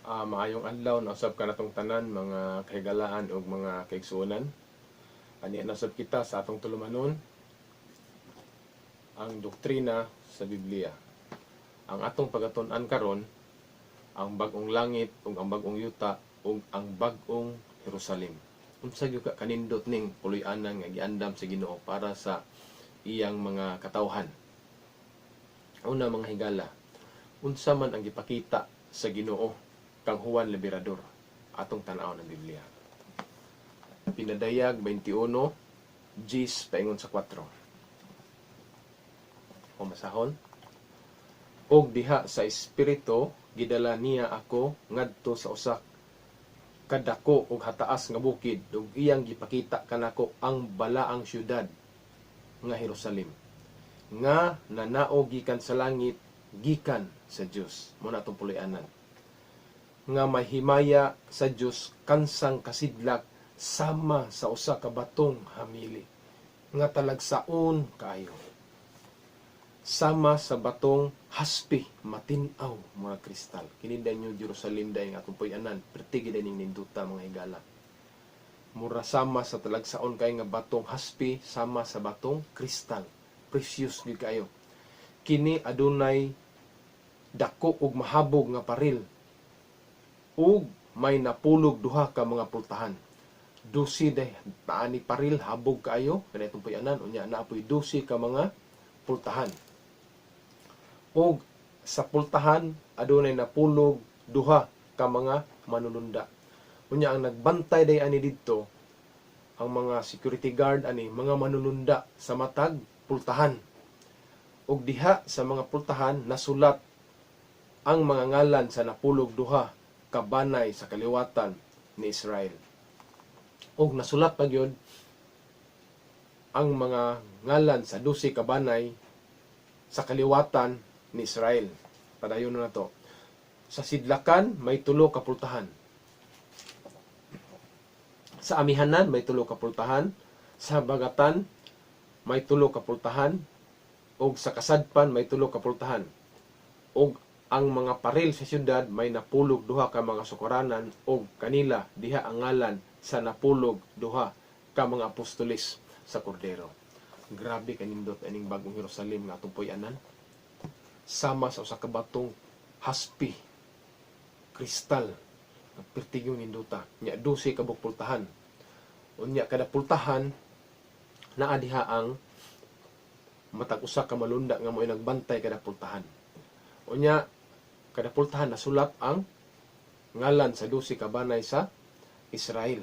Maayong adlaw na usab ka natong tanan mga kahigalaan ug mga kaigsuonan. Ani nasab kita sa atong tulumanon ang doktrina sa Biblia. Ang atong pagaton-an karon ang bag-ong langit ug ang bag-ong yuta ug ang bag-ong Jerusalem. Unsa gyud ka kanindot ning puloy-anan nga giandam sa Ginoo para sa iyang mga katawhan. Una mga higala, unsa man ang gipakita sa Ginoo kang Juan Liberador atong tan-aw ng Biblia. Pinadayag 21 Gs paingon sa 4. O masahon, og diha sa espiritu gidala niya ako ngadto sa usa kadako og hataas nga bukid ug iyang gipakita kanako ang balaang syudad nga Jerusalem nga nanao gikan sa langit gikan sa Dios. Mo na atong puloy-anan nga mahimaya sa Dios kansang kasidlak sama sa usa ka batong hamili nga talagsaon kaayo sama sa batong haspi matin-aw mga kristal. Kini New Jerusalem day nga atong puy-anan pertigi day ning ninduta mga higala. Mura sama sa talagsaon kay nga batong haspi sama sa batong kristal. Precious gyud kayo. Kini adunay dako ug mahabog nga paril ug may napulog duha ka mga pultahan. Dusi day taani paril habog kaayo kani atong puy-anan unya naapoy dusi ka mga pultahan. Og sa pultahan adunay napulog duha ka mga manununda. Unya ang nagbantay day ani didto ang mga security guard ani mga manununda sa matag pultahan. Og diha sa mga pultahan nasulat ang mga ngalan sa napulog duha ka banay sa kaliwatan ni Israel. Og nasulat pa gyud ang mga ngalan sa 12 ka banay sa kaliwatan ni Israel. Padayon na to. Sa sidlakan may 3 ka pultahan. Sa amihanan may 3 ka pultahan, sa bagatan may 3 ka pultahan, ug sa kasadpan may 3 ka pultahan. Ug ang mga paril sa syudad may napulog duha ka mga sukaranan ug kanila diha ang ngalan sa napulog duha ka mga apostoles sa Kordero. Grabe kanindot aning bagong Jerusalem nga atong puy-anan. Sama sa usa ka batong haspi, kristal, pertigyong ninduta. Nya 12 ka pultahan. Unya kada pultahan naa diha ang matag usa ka malunda nga mo'y nagbantay kada pultahan. Unya kada pultahan nasulat ang ngalan sa 12 ka banay sa Israel.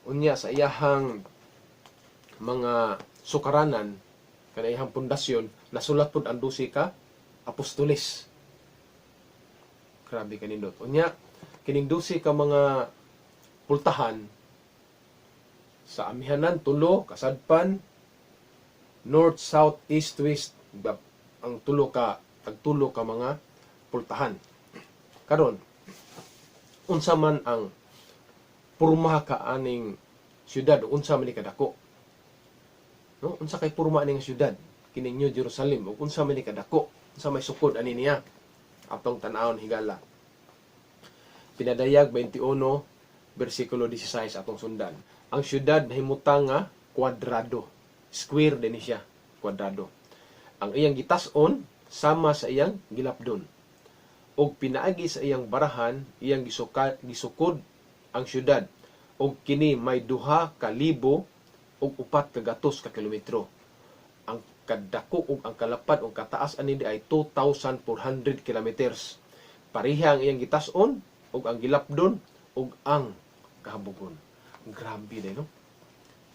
Unya sa iyahang mga sukaranan kada iyang pundasyon nasulat pud ang 12 ka apostoles. Grabe kanindot. Unya kining 12 ka mga pultahan sa amihanan 3, kasadpan north, south, east, west ang tulo ka mga pultahan. Karon unsa man ang porma ka aning syudad, unsa man ni kadako? No, unsa kay porma ning syudad kining New Jerusalem ug unsa man ni kadako? Unsa may sukod ani niya? Atong tan-awon higala. Pinadayag 21 bersikulo 16 atong sundan. Ang syudad nahimutang nga kwadrado. Square din siya, kwadrado. Ang iyang gitas-on sama sa iyang gilapdon. Og pinaagi sa iyang barahan, iyang gisukod ang syudad. Og kini may 2,000 ug 400 ka kilometro. Ang kadako ug ang kalapad ug kataas ani di ay 2,400 kilometers. Pareha ang iyang gitas-on ug ang gilapdon ug ang kahabogon. Grabe day no.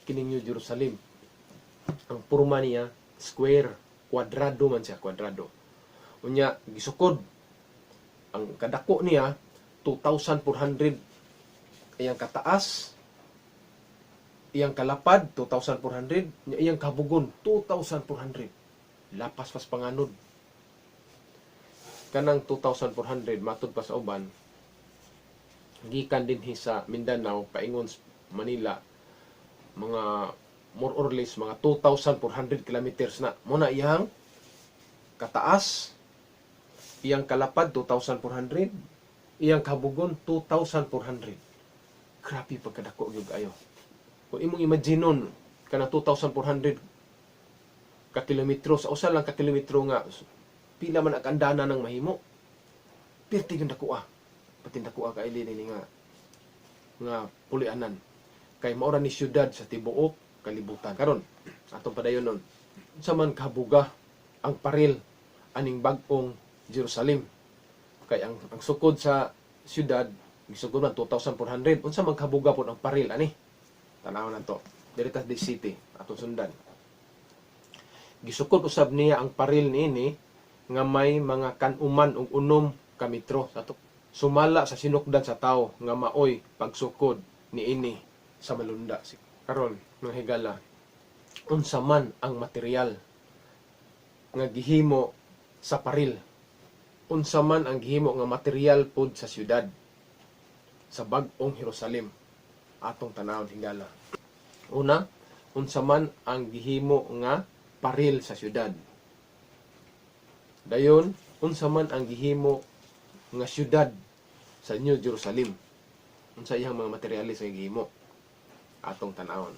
Kining New Jerusalem. Ang porma niya square, kwadrado man siya, kwadrado. Unya gisukod ang kadako niya 2,400 iyang kataas, iyang kalapad 2,400, iyang kahabogon 2,400. Lapas pas panganod. Kanang 2,400 matud pa sa uban gikan dinhi sa Mindanao paingon Manila mga more or less mga 2,400 kilometers na. Muna iyang kataas, iyang kalapad 2,400, iyang kabugon 2,400. Grabe pagkadako gyud ayo. Kung imong imaginon kana 2,400 ka kilometro sa usa lang ka kilometro nga pila man ang andana ng mahimo. Perti gyud dako Pati dako ka ili ni nga pulianan. Kay maura ni syudad sa tibuok kalibutan. Karon atong padayon nun. Unsa man kabuga ang paril aning bag-ong Jerusalem. Kay ang sukod sa syudad gisugod man 2,400. Unsa man kabuga pod ang paril ani? Tanaw na to. Diri di city atong sundan. Gisukod usab niya ang paril niini nga may mga kanuman ug unom ka metro sa sumala sa sinukdan sa tao nga maoy pagsukod niini sa malunda. Karon mga higala, unsa man ang material nga gihimo sa paril, unsa man ang gihimo nga material pod sa syudad sa bag-ong Jerusalem atong tanawon higala. Una, unsa man ang gihimo nga paril sa syudad. Dayon, unsa man ang gihimo nga syudad sa New Jerusalem. Unsa iyang mga materyales nga gihimo atong tan-awon.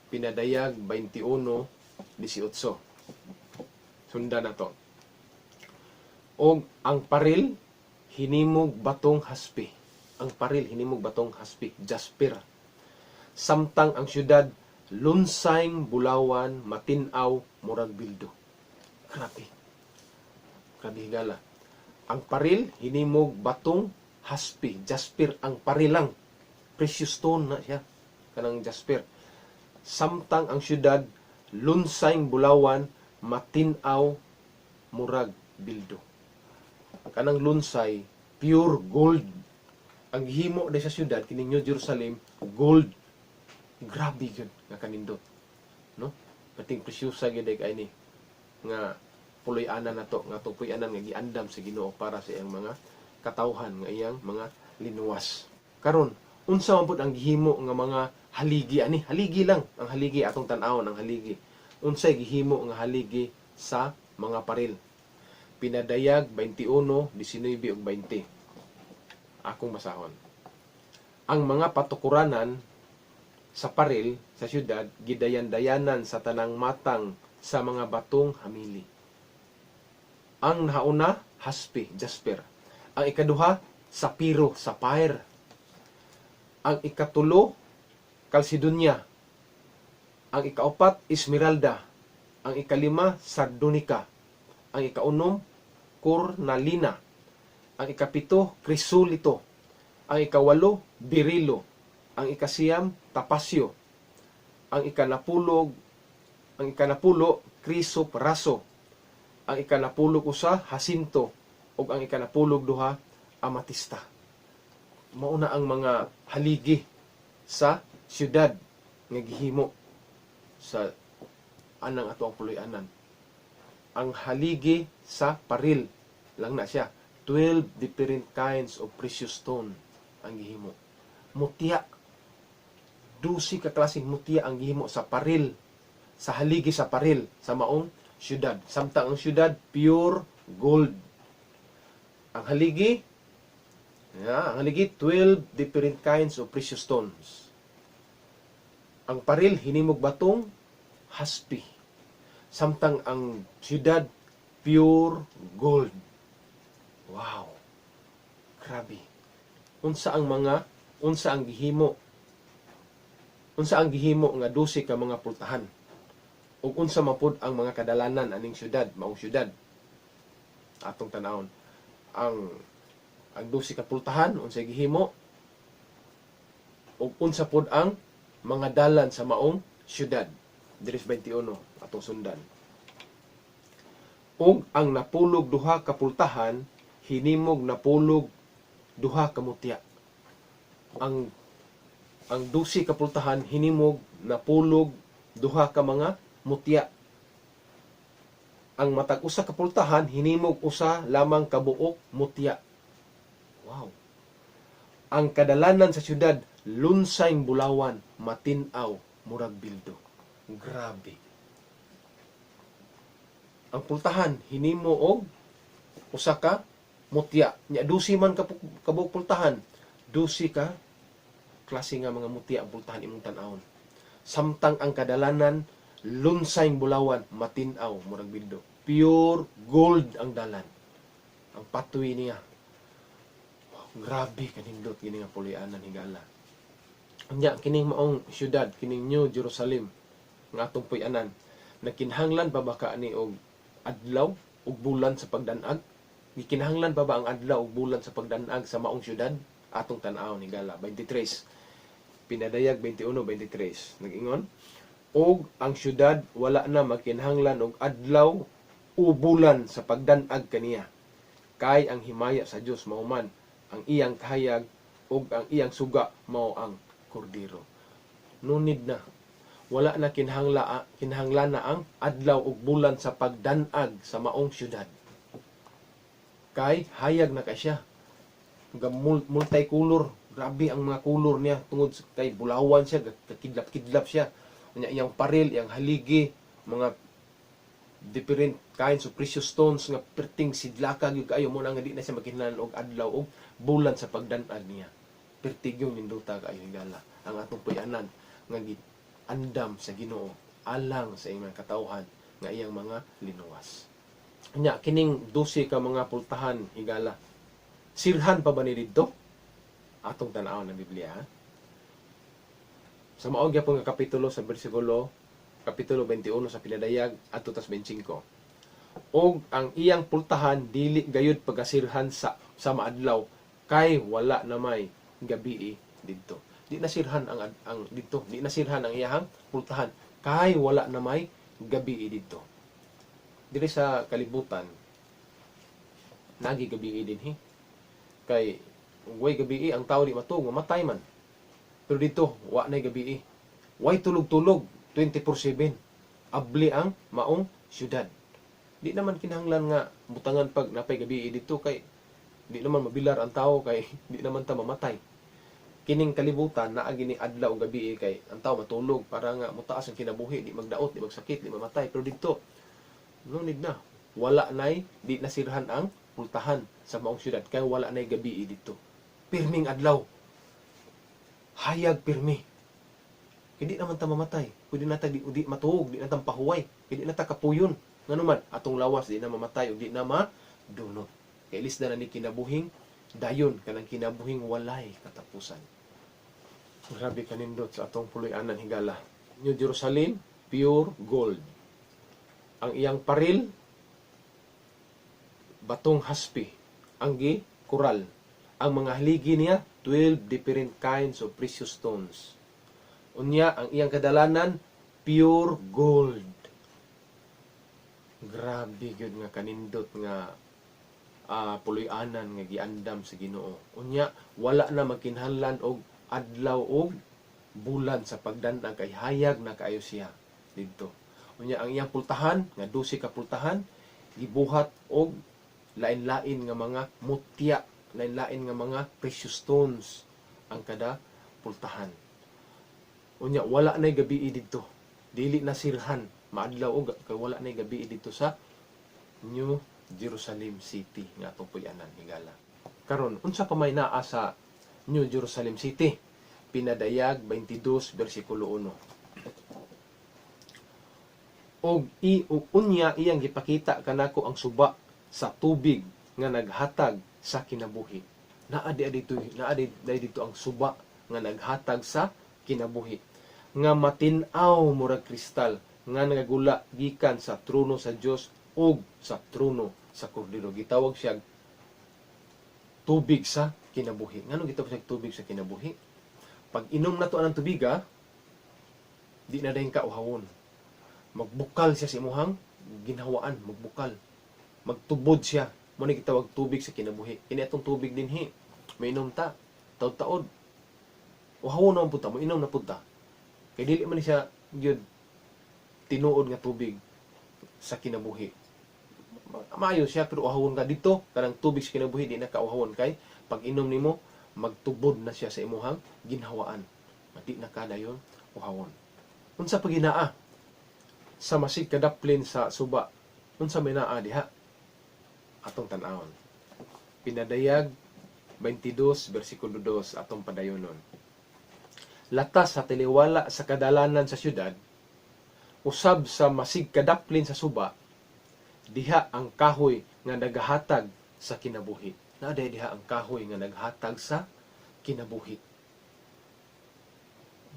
Pinadayag 21:18. Sundan na to. Og ang paril hinimog batong haspi. Ang paril hinimog batong haspi, jasper. Samtang ang syudad lunsayng bulawan, matin-aw, murag bildo. Grabe. Grabe higala. Ang paril hinimog batong haspi, jasper. Ang paril lang, precious stone na siya, kanang jasper. Samtang ang syudad lunsayng bulawan, matin-aw, murag bildo. Kanang lunsay, pure gold. Ang himo sa syudad kining New Jerusalem, gold. Grabe gyud nga kanindot, no? Kating presyosa gyud kay ni nga puloy-anan nato, nga puloy-anan nga giandam sa Ginoo para sa iyang mga katawhan, nga iyang mga linuwas. Karon, unsa man pud ang gihimo nga mga haligi ani? Haligi lang ang haligi atong tan-awon, ang haligi. Unsay gihimo nga haligi sa mga paril? Pinadayag 21:19 ug 20. Akong basahon. Ang mga patukuranan sa paril sa syudad gidayan-dayanan sa tanang matang sa mga batong hamili. Ang nauna, haspi, jasper. Ang ikaduha, sapiro, sapphire. Ang ikatulo, kalsidonia. Ang ikaapat, esmeralda. Ang ikalima, sardonica. Ang ikaunom, cornalina. Ang ikapito, krisolito. Ang ikawalo, berilo. Ang ikasiyam, tapasyo. Ang ikanapulo, krisoparaso. Ang ikanapulog usa, hasinto. O ang ikanapulog duha, amatista. Mauna ang mga haligi sa syudad nga gihimo sa anang ato ang puloy-anan. Ang haligi sa paril lang na siya. 12 different kinds of precious stone ang gihimo. Mutya. 12 ka klaseng mutya ang gihimo sa paril, sa haligi sa paril sa maong syudad. Samtang ang syudad pure gold. Ang haligi 12 different kinds of precious stones. Ang paril hinimog batong haspi. Samtang ang syudad pure gold. Wow. Grabe. Unsa ang gihimo nga 12 ka mga pultahan. Ug unsa man pud ang mga kadalanan aning syudad, maong syudad. Atong tan-awon. Ang 12 ka pultahan unsay gihimo? Ug unsa pud ang mga dalan sa maong syudad. Diri 21 atong sundan. Ug ang napulog duha ka pultahan hinimog napulog duha ka mutya. Ang 12 ka pultahan hinimog napulog duha ka mga mutya. Ang matag usa ka pultahan hinimog usa lamang ka buok mutya. Wow. Ang kadalanan sa syudad lunsayng bulawan, matin-aw, murag bildo. Grabe. Ang pultahan hinimo og usa ka mutya. Nya dusi man ka kabuk pultahan, dusi ka klase nga mga mutya ang pultahan imong tan-awon. Samtang ang kadalanan lunsayng bulawan matinaw murag bildo. Pure gold ang dalan. Ang patoy niya. Wow, grabe kanindot gini nga pulianan higala. Nya kining maong syudad, kining New Jerusalem nga atong puy-anan, nakinahanglan pa ba kaani og adlaw ug bulan sa pagdan-ag? Gikinahanglan pa ba ang adlaw ug bulan sa pagdan-ag sa maong syudad? Atong tan-aw higala 23. Pinadayag 21-23. Nag-ingon, og ang syudad wala na makinahanglan og adlaw o bulan sa pagdan-ag kaniya. Kay ang himaya sa Dios mao man ang iyang kahayag ug ang iyang suga mao ang kordero. Nunid na wala na kinahanglan na ang adlaw ug bulan sa pagdan-ag sa maong syudad. Kay hayag na kay siya. Multicolor, grabe ang mga color niya tungod kay bulawan siya, kakidlap-kidlap siya. Iyang paril, iyang haligi, mga different kinds of precious stones nga perting sidlakag yung kaayo mo na nga di na siya makinahanglan og adlaw og bulan sa pagdan-ag niya. Pertig yung ninduta kaayo higala ang atong puy-anan nga andam sa Ginoo alang sa iyang katawhan nga iyang mga linuwas. Nya kining 12 ka mga pultahan higala. Sirhan pa ba ni didto? Atong tan-awon ng Biblia. Ha? Sa maog gyapon nga kapitulo sa kapitulo 21 sa Pinadayag adto tas 25. Og ang iyang pultahan dili gayud pagasirhan sa maadlaw kay wala na may gabii didto. Di nasirhan ang didto, di nasirhan ang iyang pultahan kay wala na may gabii didto. Diri sa kalibutan nagi gabii dinhi. Kay way gabii ang tao di matuog mamatay man. Pero dito wa nay gabii. Way tulog-tulog 24/7. Abli ang maong syudad. Di naman kinahanglan nga butangan pag napay gabii dito kay di naman mabilar ang tao kay di naman ta mamatay. Kining kalibutan naa gini adlaw ug gabii kay ang tao matulog para nga mutaas ang kinabuhi, di magdaot, di magsakit, di mamatay. Pero dito nunid na wala nay di nasirhan ang pultahan sa maong syudad kay wala nay gabii dito. Pirming adlaw. Hayag pirmi. Hindi naman ta mamatay. Pwede na ta di matuog, di na ta pahuway, hindi na ta kapuyon. Nganuman atong lawas di na mamatay ug di na madunot. Kay lisda na ni kinabuhing dayon kanang kinabuhing walay katapusan. Grabe kanindot sa atong puloy-anan higala. New Jerusalem, pure gold. Ang iyang paril batong haspi, anggi koral. Ang mga haligi niya 12 different kinds of precious stones. Unya ang iyang kadalanan pure gold. Grabe gyud nga kanindot nga puloy-anan nga giandam sa Ginoo. Unya wala na makinahanglan og adlaw og bulan sa pagdan-ag kay hayag na kaayo siya didto. Unya ang iyang pultahan nga 12 ka pultahan gibuhat og lain-lain nga mga mutya, lain-lain nga mga precious stones ang kada pultahan. Unya wala nay gabii didto. Dili na sirhan maadlaw og kay wala nay gabii didto sa New Jerusalem City nga atong puy-anan higala. Karon unsa pa may naa sa New Jerusalem City? Pinadayag 22 bersikulo 1. Og unya iyang gipakita kanako ang suba sa tubig nga naghatag sa kinabuhi. Naa dito ang suba nga naghatag sa kinabuhi. Nga matin-aw murag kristal nga nagagula gikan sa trono sa Dios ug sa trono sa Kordero. Gitawag siya tubig sa kinabuhi. Ngano gitawag siya tubig sa kinabuhi? Pag inom na to anang tubiga, di na dayon ka uhawon. Magbukal siya sa imuhang ginhawaan, magbukal. Magtubod siya. Mo ni gitawag tubig sa kinabuhi. Kini atong tubig dinhi. Mainom ta taud-taud. Uhawon na punta mo, inom na punta. Kay dili man siya gyud tinuod nga tubig sa kinabuhi. Maayo siya pero uhawon ka dito kanang tubig sa kinabuhi di na ka uhawon kay pag inom nimo magtubod na siya sa imuhang ginhawaan. Di na ka dayon uhawon. Unsa pa ginaa sa masig kadaplin sa suba? Unsa may naa diha? Atong tan-awon. Pinadayag 22 bersikulo 2 atong padayonon. Latas sa tiliwala sa kadalanan sa syudad, usab sa masig kadaplin sa suba, diha ang kahoy nga nagahatag sa kinabuhi. Naaday diha ang kahoy nga naghatag sa kinabuhi.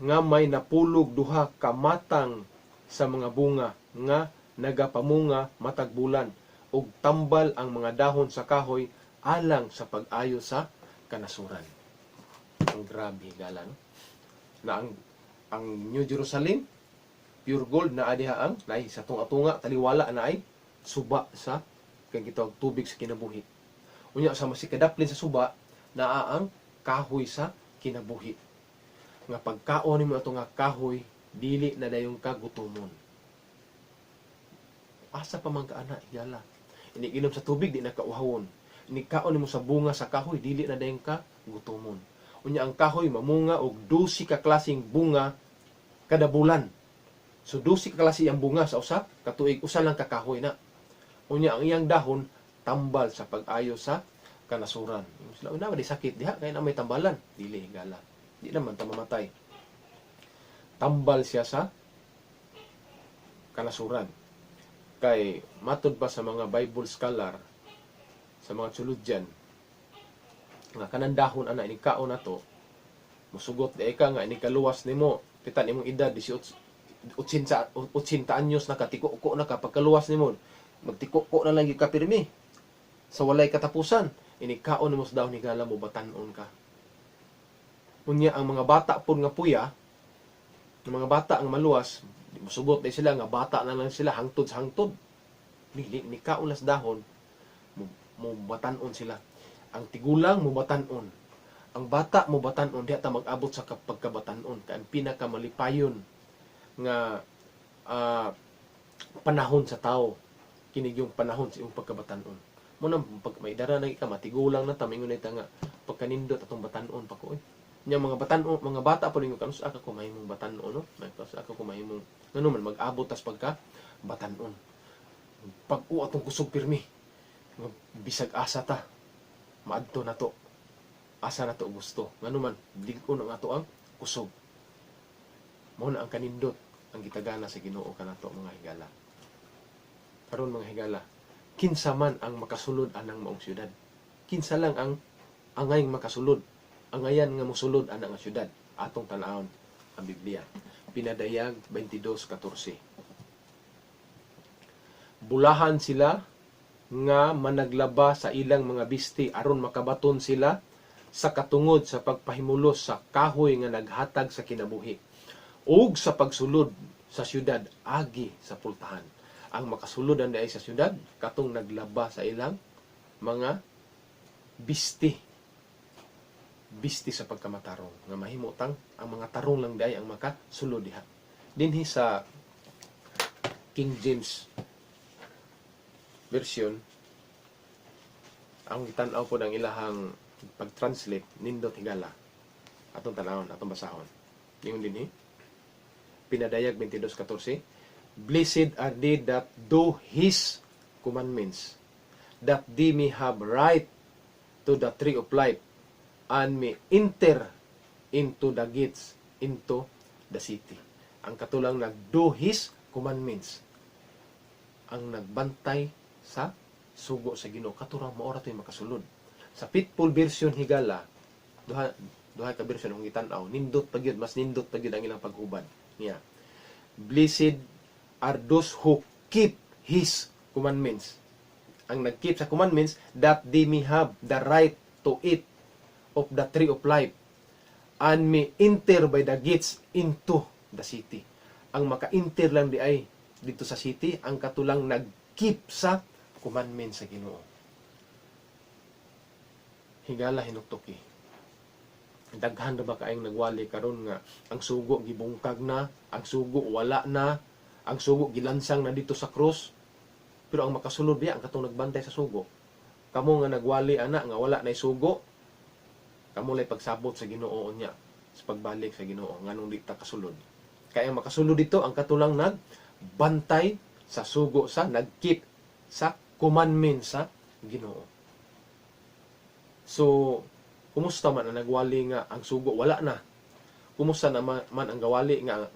Nga may napulog duha ka matang sa mga bunga nga nagapamunga matag bulan, ug tambal ang mga dahon sa kahoy alang sa pag-ayo sa kanasuran. Ang grabe galan na ang New Jerusalem pure gold na adiha ang nay sa tunga-tunga taliwala na ay suba sa kang gitawag tubig sa kinabuhi. Unya sa masikadaplin sa suba naa ang kahoy sa kinabuhi. Nga pagkaon nimo ato nga kahoy dili na dayong kagutomon. Asa pa man ka ana yala. Iniginom sa tubig di na kauhawon. Inikaon nimo sa bunga sa kahoy dili na dayong kagutomon. Unya ang kahoy mamunga og 12 ka klaseng bunga kada bulan. So 12 ka klase ang bunga sa usa ka tuig, usa lang ka kahoy na. Unya ang iyang dahon tambal sa pag-ayo sa kanasuran. Sila una di sakit diha kay na may tambalan, dili higala. Di naman ta mamatay. Tambal siya sa kanasuran. Kay matud pa sa mga Bible scholar, sa mga tsuludyan, nga kanang dahon ana ini kaon nato musugot di ka nga ini kaluwas nimo pitan imong edad 80 anyos na katiko-ko na ka pagkaluwas nimo magtiko-ko na lang gyud ka pirmi sa walay katapusan ini kaon nimo sa dahon higala mo batan-on ka. Unya ang mga bata pud nga puya, ang mga bata ang maluwas musugot di sila nga bata na lang sila hangtod sa hangtod dili ni kaon las dahon mo batan-on sila. Ang tigulang mo batan-on. Ang bata mo batan-on diha ta mag-abot sa pagkabatan-on. Kay ang pinakamalipayon nga panahon sa tao kinig yung panahon sa iyong pagkabatan-on. Mo nang pag may dara na ka matigulang na ta mingon ita nga pagkanindot atong batan-on pa ko. Nya mga batan-on, mga bata pa rin kanus aka ko mahimong batan-on no. May kanus aka ko mahimong ngano man mag-abot tas pagka batan-on. Pag-u atong kusog pirmi. Bisag asa ta maadto na to asa na to gusto ngano man lig-on ang ato ang kusog mao na ang kanindot ang gitagana sa Ginoo kanato mga higala. Karon mga higala, kinsa man ang makasulod anang maong syudad? Kinsa lang ang angayng makasulod, angayan nga mosulod anang syudad? Atong tan-awon ang Biblia. Pinadayag 22:14. Bulahan sila nga managlaba sa ilang mga bisti aron makabaton sila sa katungod sa pagpahimulos sa kahoy nga naghatag sa kinabuhi ug sa pagsulod sa syudad agi sa pultahan. Ang makasuludan ay sa syudad katong naglaba sa ilang mga bisti sa pagkamatarong nga mahimutang ang mga tarong lang day ang makasulod diha. Dinhi sa King James version ang tan-aw po ng ilahang pag-translate nindot higala atong tanawon atong basahon ningon dinhi Pinadayag 22:14 Blessed are they that do His commandments, that they may have right to the tree of life and may enter into the gates into the city. Ang katulang nag-do His commandments, ang nagbantay sa sugo sa Ginoo, katurang maora to'y makasulod. Sa Pitbull version higala, duha ka version ang gitan-aw, nindot pagyud, mas nindot pagyud ang ilang paghubad niya. Blessed are those who keep His commandments. Ang nag-keep sa commandments, that they may have the right to eat of the tree of life and may enter by the gates into the city. Ang maka-enter lang di ay dito sa city, ang katulang nag-keep sa commandments sa Ginoo. Higala hinuktoki. Daghan na ba kaayong nagwali karon nga ang sugo gibungkag na, ang sugo wala na, ang sugo gilansang na dito sa krus. Pero ang makasulod diya ang katong nagbantay sa sugo. Kamo nga nagwali ana nga wala nay sugo, kamo lay pagsabot sa Ginoo niya sa pagbalik sa Ginoo nganong di ta kasulod. Kaya ang makasulod dito ang katulang nagbantay sa sugo sa nagkeep sa commandment sa Ginoo. So, kumusta man ang nagwali nga ang sugo wala na? Kumusta naman ang gawali nga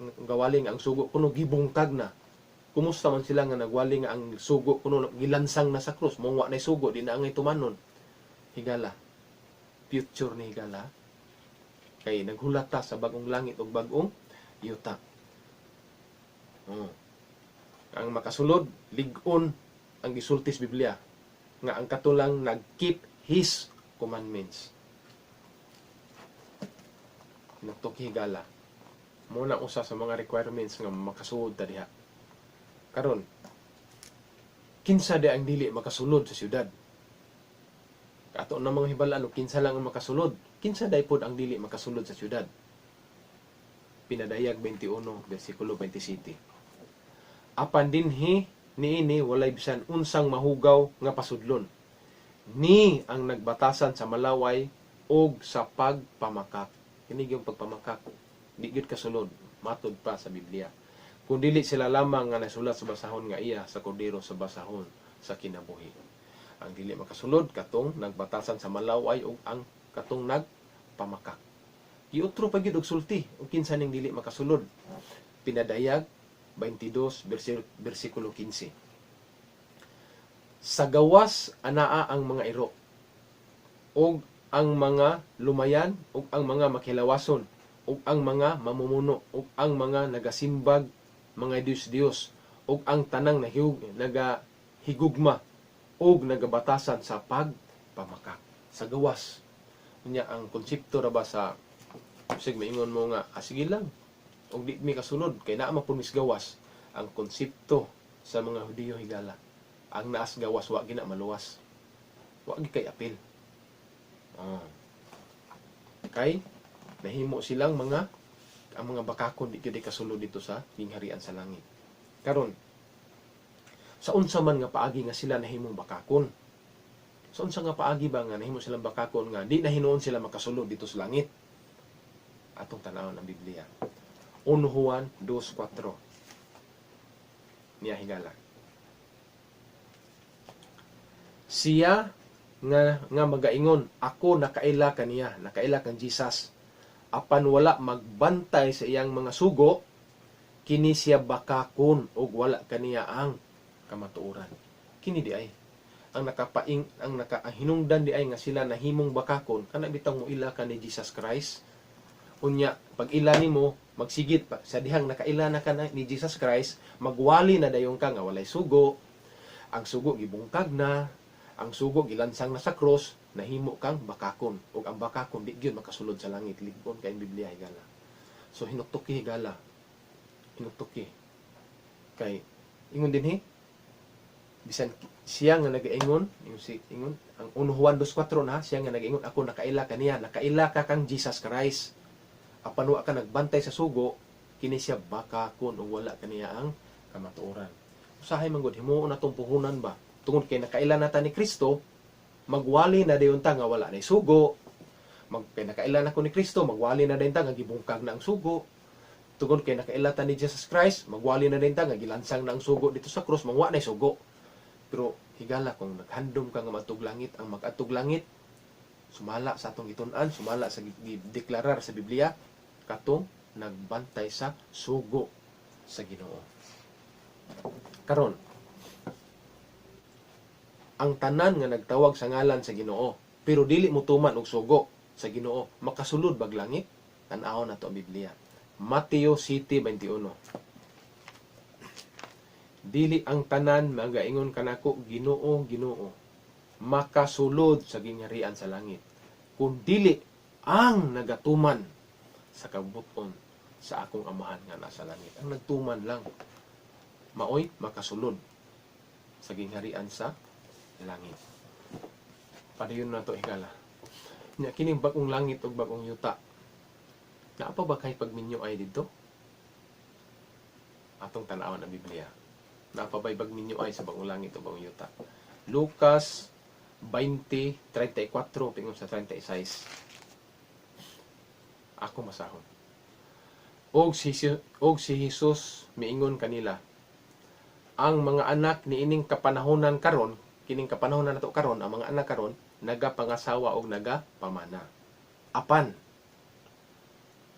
ang sugo kuno gibungkag na? Kumusta man sila nga nagwali nga ang sugo kuno gilansang na sa krus, mong wa na sugo di na angay tumanon? Higala. Future ni higala. Kay naghulata sa bagong langit ug bagong yuta. Ang makasulod lig-on ang gisulti sa Biblia nga ang katulang nag-keep His commandments. Nagtok higala. Muna usa sa mga requirements nga makasulod ta diha. Karon, kinsa di ang dili makasulod sa syudad? Ato na mga hibalaan, kinsa lang ang makasulod. Kinsa day pod ang dili makasulod sa syudad? Pinadayag 21, versikulo 27. Apan dinhi niini walay bisan unsang mahugaw nga pasudlon. Ni ang nagbatasan sa malaway og sa pagpamakak. Kini yung pagpamakak. Di gyud kasulod, matud pa sa Biblia. Kung dili sila lamang nga nasulat sa basahon nga iya sa kordero sa basahon sa kinabuhi. Ang dili makasulod katong nagbatasan sa malaway ug ang katong nagpamakak. Giutro pa gyud og sulti ug kinsa ning dili makasulod. Pinadayag 22 versikulo 15. Sa gawas anaa ang mga iro ug ang mga lumayan ug ang mga makilawason ug ang mga mamumuno ug ang mga nagasimbag mga Diyos ug ang tanang nagahigugma ug nagabatasan sa pagpamakak. Sa gawas. Unya ang konsepto ra ba sa sig maingon mo nga sige lang ug di mi kasunod kay naa man pud mis gawas. Ang konsepto sa mga Hudiyo higala. Ang naas gawas wa gina maluwas. Wa gi kay apil. Kay nahimo silang ang mga bakakon di gyud kasulod dito sa gingharian sa langit. Karon sa unsa man nga paagi nga sila nahimong bakakon? Sa unsa nga paagi ba nga nahimo silang bakakon nga di na hinuon sila makasulod dito sa langit? Atong tanawon ang Biblia. 1 Juan 2:4. Niya higala. Siya nga magaingon, ako nakaila kaniya, nakaila kang Jesus. Apan wala magbantay sa iyang mga sugo, kini siya bakakon ug wala kaniya ang kamatuoran. Kini di ay ang hinungdan di ay nga sila nahimong bakakon kana bitang moila ka ni Jesus Christ. Unya pag ila nimo magsigit pa sa dihang nakaila na ka ni Jesus Christ, magwali na dayon ka nga walay sugo. Ang sugo gibungkag na, ang sugo gilansang na sa cross, nahimo kang bakakon ug ang bakakon di gyud makasulod sa langit. Ligon kay Biblia higala. So hinuktoki higala. Hinuktoki. Kay ingon dinhi bisan siya nga nagaingon, ingon ang 1 Juan 2:4 na siya nga nagaingon, ako nakaila kaniya, nakaila ka kang Jesus Christ. Apan wa ka nagbantay sa sugo, kini siya bakakon ug wala kaniya ang kamatuoran. Usahay man gud himuon natong puhunan ba? Tungod kay nakaila na ta ni Kristo, magwali na dayon ta nga wala na sugo. Kay nakaila na ko ni Kristo, magwali na dayon ta nga gibungkag na ang sugo. Tungod kay nakaila ta ni Jesus Christ, magwali na dayon ta nga gilansang na ang sugo dito sa krus, mangwa na sugo. Pero higala kung naghandom ka nga matug langit, ang mag-atug langit sumala sa atong itun-an, sumala sa deklarar sa Biblia, katong nagbantay sa sugo sa Ginoo. Karon, ang tanan nga nagtawag sa ngalan sa Ginoo, pero dili motuman og sugo sa Ginoo, makasulod bag langit? Tan-aw na to ang Biblia. Mateo 7:21. Dili ang tanan magaingon kanako Ginoo, Ginoo, makasulod sa gingharian sa langit, kun dili ang nagatuman sa kabuton sa akong amahan nga nasa langit. Ang nagtuman lang maoy makasulod sa gingharian sa langit. Padayon na to higala. Nya kining bagong langit ug bagong yuta. Naa pa ba kay pagminyo ay dito? Atong tan-awan ang Biblia. Naa pa ba pagminyo ay sa bagong langit ug bagong yuta? Lucas 20:34 pingon sa 36. Ako masahon. Og si Jesus miingon kanila, ang mga anak ni ining kapanahonan karon, kining kapanahonan nato karon, ang mga anak karon nagapangasawa og nagapamana. Apan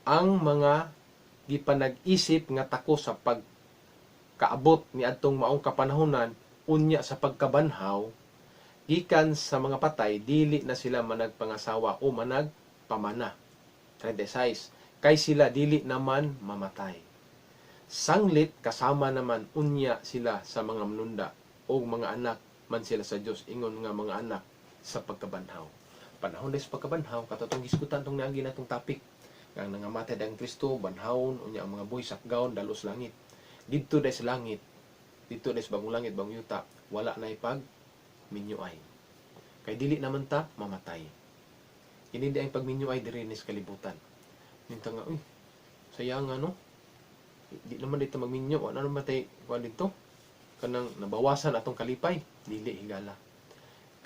ang mga gipanag-isip nga tako sa pagkaabot ni adtong maong kapanahonan unya sa pagkabanhaw gikan sa mga patay, dili na sila managpangasawa o managpamana. 36. Kay sila dili naman mamatay. Sanglit kasama naman unya sila sa mga manunda o mga anak man sila sa Dios, ingon nga mga anak sa pagkabanhaw. Panahon des pagkabanhaw, katotong giskutan tong naagi natong topic. Ang nangamatay dang Kristo, banhawon, unya ang mga buhi sakgaon, dalos langit. Dito des langit, dito des bagong langit, bagong yuta, wala na ipag minyuay. Kay dili naman ta mamatay. Kini di ang pagminyuay diri sa kalibutan. Minta nga, uy, sayang no? Di naman dito magminyo, ano naman tayo kuha dito? Kanang nabawasan atong kalipay, dili higala.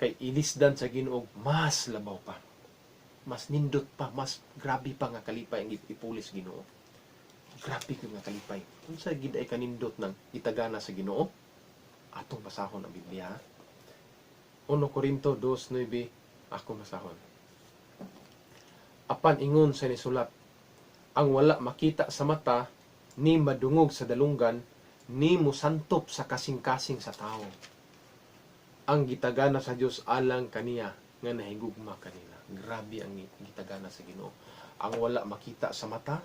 Kay ilisdan sa Ginoo mas labaw pa. Mas nindot pa, mas grabe pa nga kalipay ang ipulis Ginoo. Grabe ko nga kalipay. Unsa gid ay kanindot ng itagana sa Ginoo? Atong basahon ang Biblia. 1 Korinto 2:9 ako masahon. Apan ingon sa nisulat, ang wala makita sa mata, ni madungog sa dalunggan, ni musantop sa kasing-kasing sa tao. Ang gitagana sa Dios alang kaniya nga nahigugma kanila. Grabe ang gitagana sa Ginoo. Ang wala makita sa mata,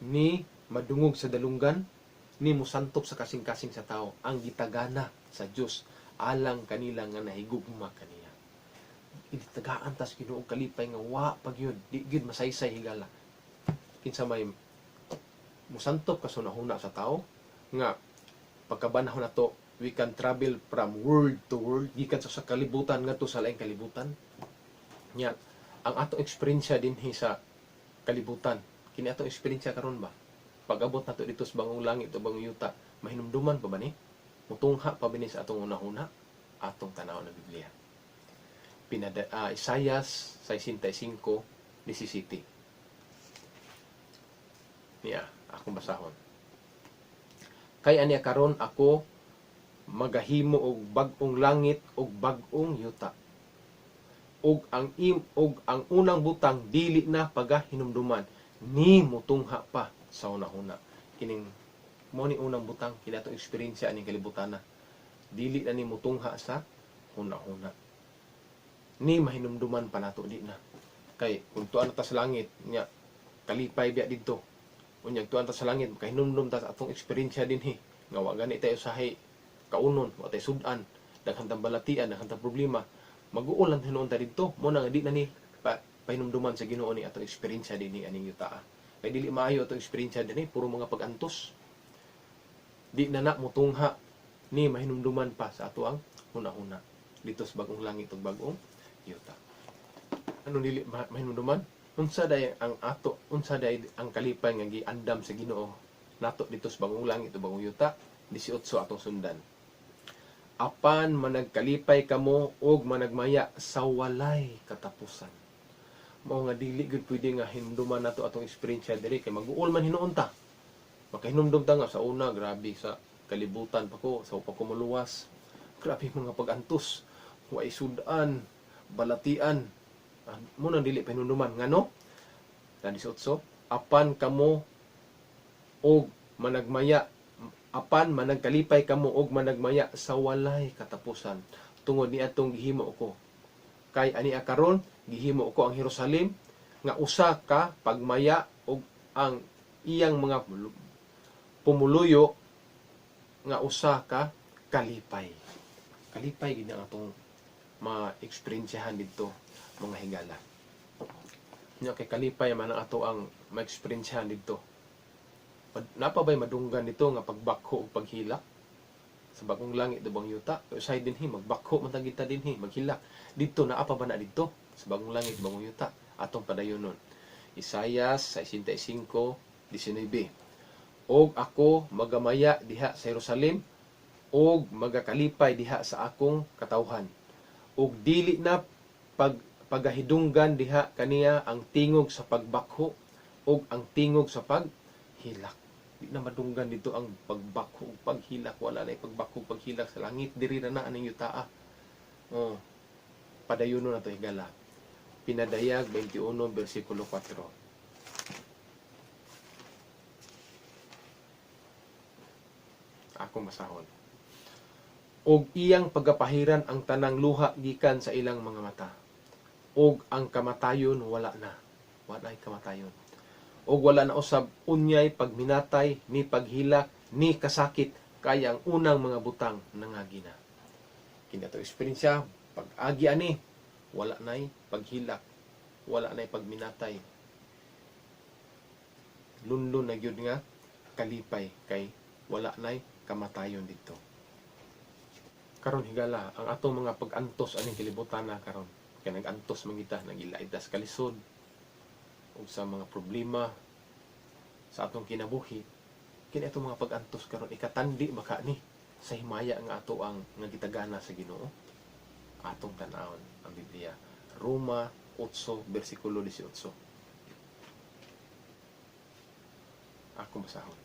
ni madungog sa dalunggan, ni musantop sa kasing-kasing sa tao. Ang gitagana sa Dios alang kanila nga nahigugma kaniya. Itagaan tas Ginoo kalipay nga wa pagyud, di gyud masaysay higala. Kinsa may musantop kasunahuna sa tao nga pagkabanahon nato, we can travel from world to world, gikan sa kalibutan ngadto sa laing kalibutan. Nya ang atong eksperyensya dinhi sa kalibutan, kini atong eksperyensya karon ba? Pag-abot nato dito sa bangong langit o bangong yuta, mahinumduman pa ba ni? Mutungha pa ba ni sa atong una-una atong tanaw na Biblia. Isaias 65:17. Niya, akong basahon. Kay aniya karon ako magahimo og bag-ong langit og bag-ong yuta. Og ang unang butang dili na pagahinumduman, ni mutungha pa sa una-una. Kining mo ni unang butang kinatong eksperyensya aning kalibutan na. Dili na ni mutungha sa una-una. Ni mahinumduman pa nato di na. Kay kung tuan ta sa langit nya kalipay biya didto. Unyag tuan ta sa langit kahinumdum ta atong eksperyensya dinhi. Nga wa gani tayo sahay kaunon, wa tayo sudan, daghan tang balatian, daghan tang problema. Mag-uulan hinuon ta didto, mo na nga di na ni pahinumduman sa Ginoo ni atong eksperyensya dinhi aning yuta. Kay dili maayo atong eksperyensya dinhi, puro mga pag-antos. Di na mutungha ni mahinumduman pa sa ato ang una-una dito sa bagong langit ug bagong yuta. Ano dili mahinumduman? Unsa day ang kalipay nga giandam sa Ginoo nato dito sa bagong langit ug bagong yuta? 18 atong sundan. Apan managkalipay kamo og managmaya sa walay katapusan. Mao nga dili gud pwede nga hinumduman nato atong eksperyensya diri kay mag-uol man hinuon ta. Makahinumdum ta nga sa una, grabe sa kalibutan pa ko, sa pa ko maluwas. Grabe mga pag-antos, wa isudan, balatian. Mo nang dili pahinumduman ngano? 18, apan kamo og managmaya, apan managkalipay kamo og managmaya sa walay katapusan. Tungod ni atong gihimo ko. Kay ani karon gihimo ko ang Jerusalem nga usa ka pagmaya og ang iyang mga pumuluyo nga usa ka kalipay. Kalipay gid ang atong ma-eksperyensyahan dito mga higala. Nya kay kalipay man ang ato ang ma-eksperyensyahan dito. Napa ba'y madunggan dito nga pagbakho ug paghilak sa bagong langit ug bagong yuta? Usay dinhi magbakho man kita dinhi, maghilak. Dito naa pa ba na dito sa bagong langit ug bagong yuta? Atong padayonon. Isaias 65:19. Og ako magamaya diha sa Jerusalem, og magakalipay diha sa akong katawhan. Og dili na pagahidunggan diha kaniya ang tingog sa pagbakho og ang tingog sa paghilak. Di na madunggan dito ang pagbakho ug paghilak, wala na pagbakho ug paghilak sa langit, diri na aning yutaa. Oh. Padayuno na to higala. Pinadayag 21 bersikulo 4. Ako masahol. Og iyang pagapahiran ang tanang luha gikan sa ilang mga mata. Og ang kamatayon wala na. Wala ay kamatayon. Og wala na usab unyay pagminatay, ni paghilak, ni kasakit, kaya ang unang mga butang nangagi na. Kini ato eksperyensya, pag-agi ani, wala nay paghilak, wala nay pagminatay. Lunlun na gyud nga kalipay kay wala nay kamatayon dito. Karon higala ang atong mga pag-antos aning kalibutan na karon. Kay nag-antos mangita, nagilaidas kalisod ug sa mga problema sa atong kinabuhi. Kini atong mga pag-antos karon ikatandi baka ni sa himaya nga ato ang nga gitagana sa Ginoo. Atong tan-awon ang Biblia. Roma 8 bersikulo 18. Ako masahon.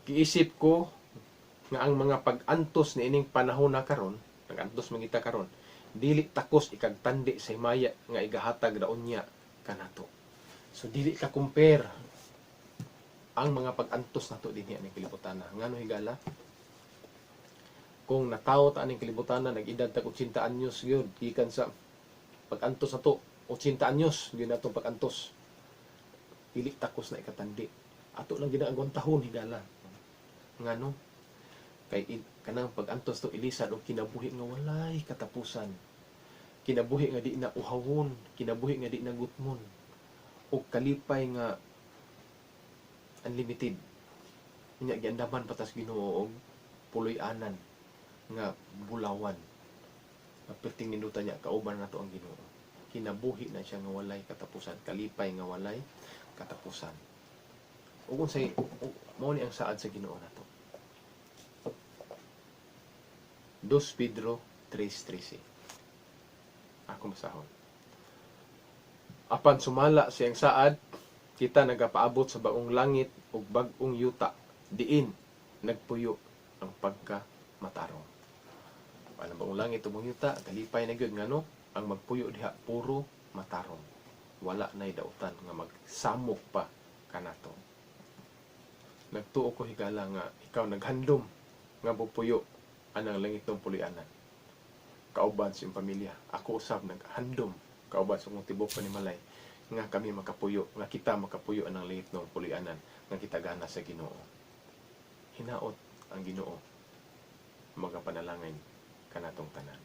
Giisip ko nga ang mga pag-antos ni ining panahon na karon, nag-antos mangita karon, dili takos ikagtandi sa himaya nga igahatag daon niya kanato. So dili ka compare ang mga pag-antos nato dinhi aning kalibutan. Ngano higala? Kung natawo ta aning kalibutan na nag-edad tag 80 anyos gyud gikan sa pag-antos nato, 80 anyos gyud natong pag-antos. Dili takos na ikatandi. Ato lang ginaagwang tahon higala. Ngano? Kay kanang pag-antos to ilisad og kinabuhi nga walay katapusan. Kinabuhi nga di na uhawon, kinabuhi nga di na gutmon, og kalipay nga unlimited. Nya giandaman patas Ginoo og puloy-anan nga bulawan. Perting nindutan niya kauban nato ang Ginoo. Kinabuhi na siya nga walay katapusan, kalipay nga walay katapusan. Ug unsay mao ni ang saad sa Ginoo nato. 2 Pedro 3:13. Ako masahon. Apan sumala siyang saad, kita nagapaabot sa bagong langit ug bag-ong yuta, diin nagpuyo ang pagkamatarong. Ang bagong langit ug yuta, kalipay na gyud ngano, ang magpuyo diha puro matarong. Wala nay dautan nga magsamok pa kanato. Nagtuo ko higala nga ikaw naghandom nga pupuyo anang langit ng pulianan. Kauban sa iyong pamilya. Ako usab naghandom kauban sa kong tibok panimalay nga kami makapuyo, nga kita makapuyo anang langit ng pulianan nga kita gana sa Ginoo. Hinaot ang Ginoo magapanalangin kanatong tanan.